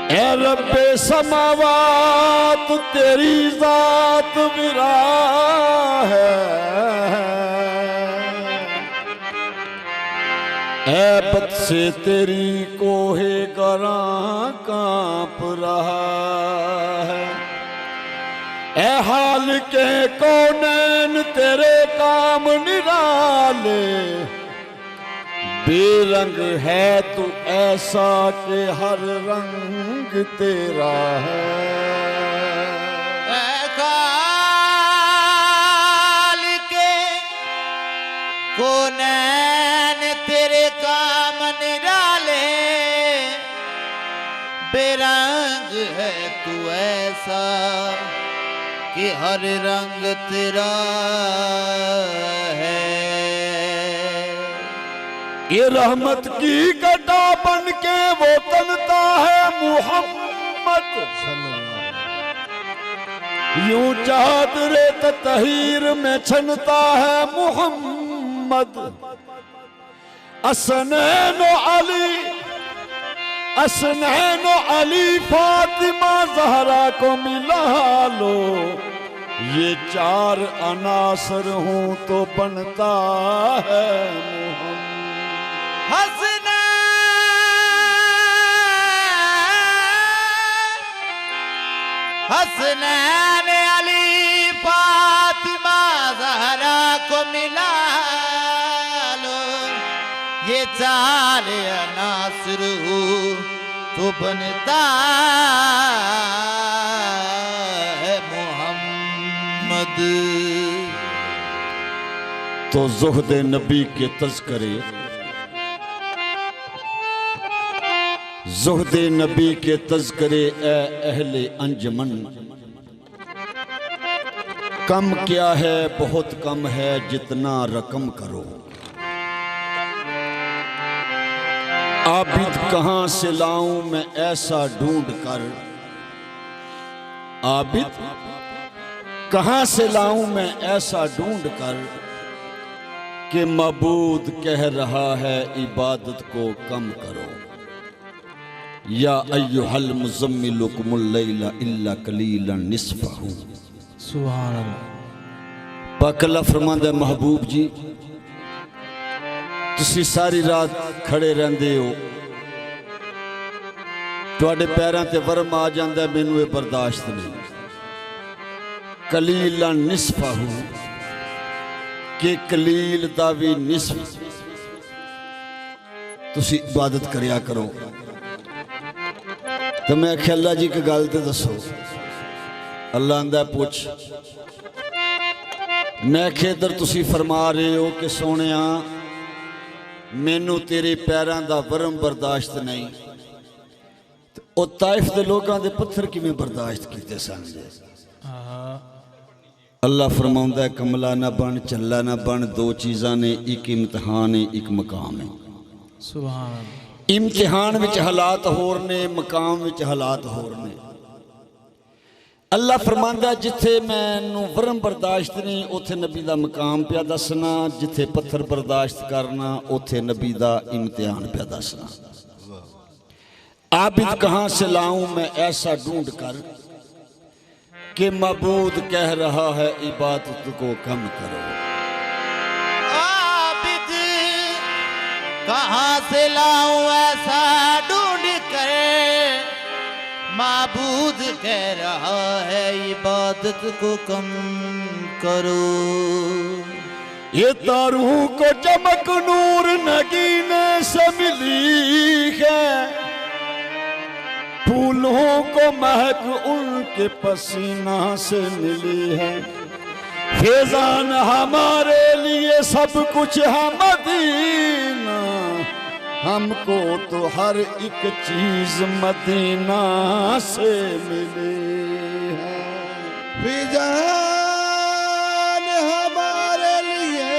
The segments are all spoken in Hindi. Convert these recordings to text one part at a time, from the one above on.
ए रब्बे समावात तेरी जात विरा है, ऐबत से तेरी कोहे गरा कांप रहा है। ए हाल के कौनैन तेरे काम निराले, बेरंग है तू ऐसा कि हर रंग तेरा है। के कौनैन तेरे काम निराले, बेरंग है तू ऐसा कि हर रंग तेरा है। ये रहमत की गदा बन के वो तनता है मुहम्मद, यूं चादरे तहीर में छनता है मुहम्मद। असनैनो अली फातिमा जहरा को मिला लो, ये चार अनासर हूं तो बनता है मुहम्मद। हसनैन अली फातिमा ज़हरा को मिला लो, ये चार अनासर हो तो बनता है मुहम्मद। तो ज़ुहद नबी के तज़किरे, ज़ुहद नबी के तज़किरे ए अहले अंजमन, कम क्या है बहुत कम है जितना रकम करो। आबिद कहां से लाऊं मैं ऐसा ढूंढ कर, आबिद कहां से लाऊं मैं ऐसा ढूंढ कर कि मबूद कह रहा है इबादत को कम करो। या अय्युहल मुज़म्मिलु कुमुल लैला इल्ला कलीलन निस्फहु। सुभान अल्लाह। पाक अल्लाह फरमांदा है महबूब जी, तुसी सारी रात खड़े रहंदे हो, तुहाडे पैरां ते वरम आ जांदा, मैनू ये बर्दाश्त नहीं। कलीलन निस्फहु के कलील दा भी निस्फ तुसी इबादत करया करो। तो मैं आख्या अल्लाह जी की गल तो दसो। अल्लाह आंदा पुछ। मैं आख्या इधर तुसी फरमा रहे हो कि सोनिया मैनू तेरे पैरों का वरम बर्दाश्त नहीं, तो वो ताइफ के लोगों के पत्थर किवें बर्दाश्त किए सन। अल्लाह फरमाउंदा है कमला ना बन चला ना बन, दो चीज़ां ने, एक इम्तिहान है एक मकाम है। सुभान। इम्तिहान विच हालात होर ने, मकाम विच हालात होर ने। अल्लाह फरमांदा जिथे मैनू वरम बर्दाश्त नहीं उथे नबी दा मकाम पिया दसना, जिथे पत्थर बर्दाश्त करना उथे नबी दा इम्तिहान पिया दसना। आबिद कहां से लाऊं मैं ऐसा ढूंढ कर कि मबूद कह रहा है इबादत को कम करो। आबिद कहां से लाऊं ऐसा ढूंढ कर, माबूद कह रहा है इबादत को कम करो। ये तारों को चमक नूर नगीने से मिली है, फूलों को महक उनके पसीना से मिली है। फैजान हमारे लिए सब कुछ है मदीना, हमको तो हर एक चीज मदीना से मिली है। फैजान हमारे लिए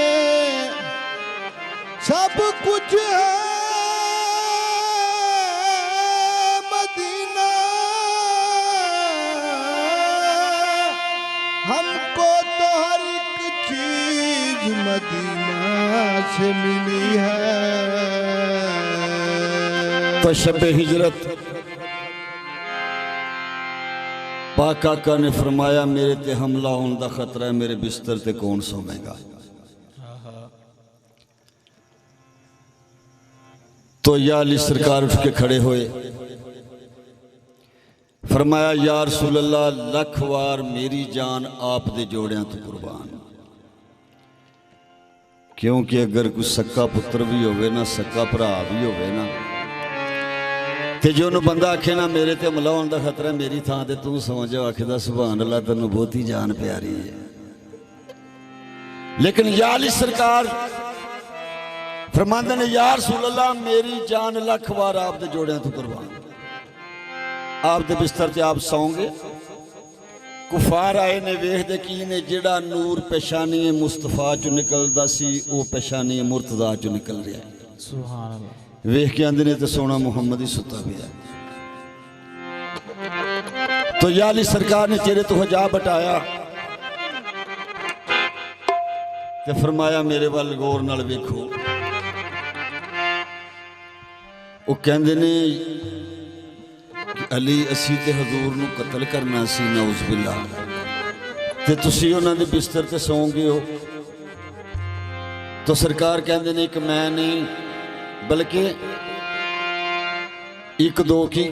सब कुछ है मदीना, हमको तो हर एक चीज मदीना से मिली है। तो शब हिजरत पाक आका ने फरमाया मेरे ते हमला होने का खतरा है, मेरे बिस्तर ते कौन सोवेगा। तो या अली सरकार उठ के खड़े हुए, फरमाया या रसूल अल्लाह, लख वार मेरी जान आप दे जोड़ियां तो कुर्बान। क्योंकि अगर कोई सक्का पुत्र भी होवे ना, सक्का भरा भी होवे ना, ते जो उन्होंने बंदा आखे ना मेरे ते हमला होने का खतरा है, मेरी थां ते तू सौ जाओ, आखेदा सुभान अल्लाह तेनू बहुती जान प्यारी है। लेकिन या अली सरकार फरमांदे ने या रसूल अल्लाह, मेरी जान लख वार आप दे जोड़ियां तो कुर्बान। आप दे बिस्तर ते आप सौंगे, कुफार आए ने वेखदे की ने जिहड़ा नूर पेशानी मुस्तफा चो निकलदा सी वो पेशानी मुर्तदा चो निकल रहा है। सुभान अल्लाह। वेख के आंदे ने ते सोना मुहम्मद ही सुता पिया। तो या अली सरकार ने चेहरे तो हिजाब हटाया ते फरमाया मेरे वाल गौर नाल वेखो। वो कहंदे ने अली असी ते हजूर नू कतल करना सी, नऊज़ बिल्लाह, ते तुसी उन्हां दे बिस्तर ते सौ गए हो। तो सरकार कहंदे ने एक मैं नहीं बल्कि एक दो की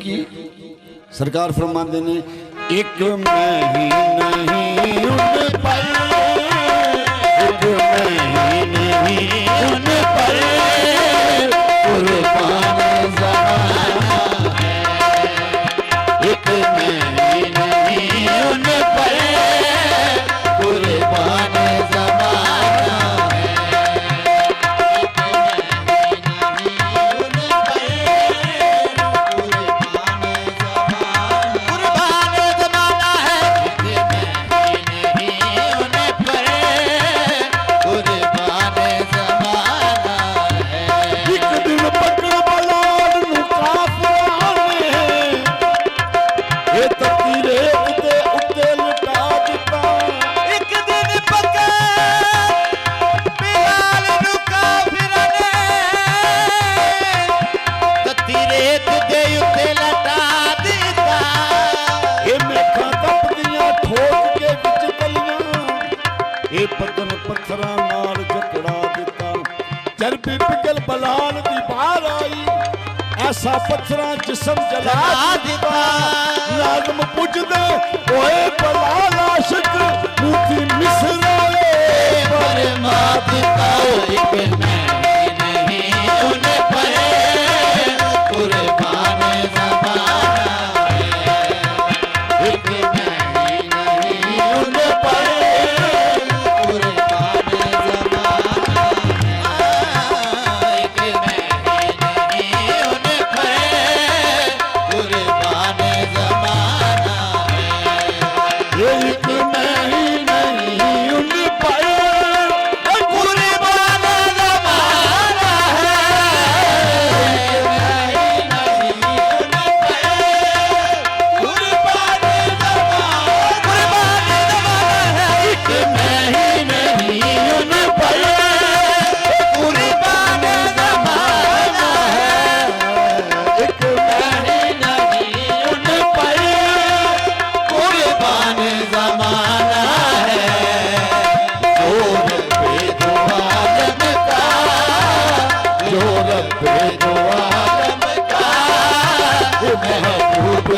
सरकार फरमांदे ने एक मैं ही नहीं उन पर, एक मैं ही नहीं उन पर कुर्बान ज़माना है, एक मैं ही नहीं उन पर कुर्बान ज़माना है, एक मैं ही नहीं उन पर कुर्बान ज़माना है, एक मैं ही नहीं उन पर कुर्बान ज़माना है। एक दिन पकड़ बलाल नू काफिरां ने ये ततीरे ते उत्ते लटा दिता। एक दिन पकड़ बिलाल नू काफिरां ने ततीरे ते उत्ते लटा दिता। ये मेखा तपदियां ठोक के विच गलियां, ये बदन पत्थरां नाल जकड़ा दिता। चरबी पिघल बलाल दी बाहर आई, ऐसा पत्थरां जिस्म जला दिता। लाजम पुजदे ओए बलाल आशिक मूती मिसरा फरमा दिता। एक मैं नहीं उन पर कुर्बान ज़माना है, एक मैं नहीं उन पर कुर्बान ज़माना है, एक मैं नहीं उन पर कुर्बान ज़माना है। एक मैं ही नहीं उन पर कुर्बान ज़माना महबूब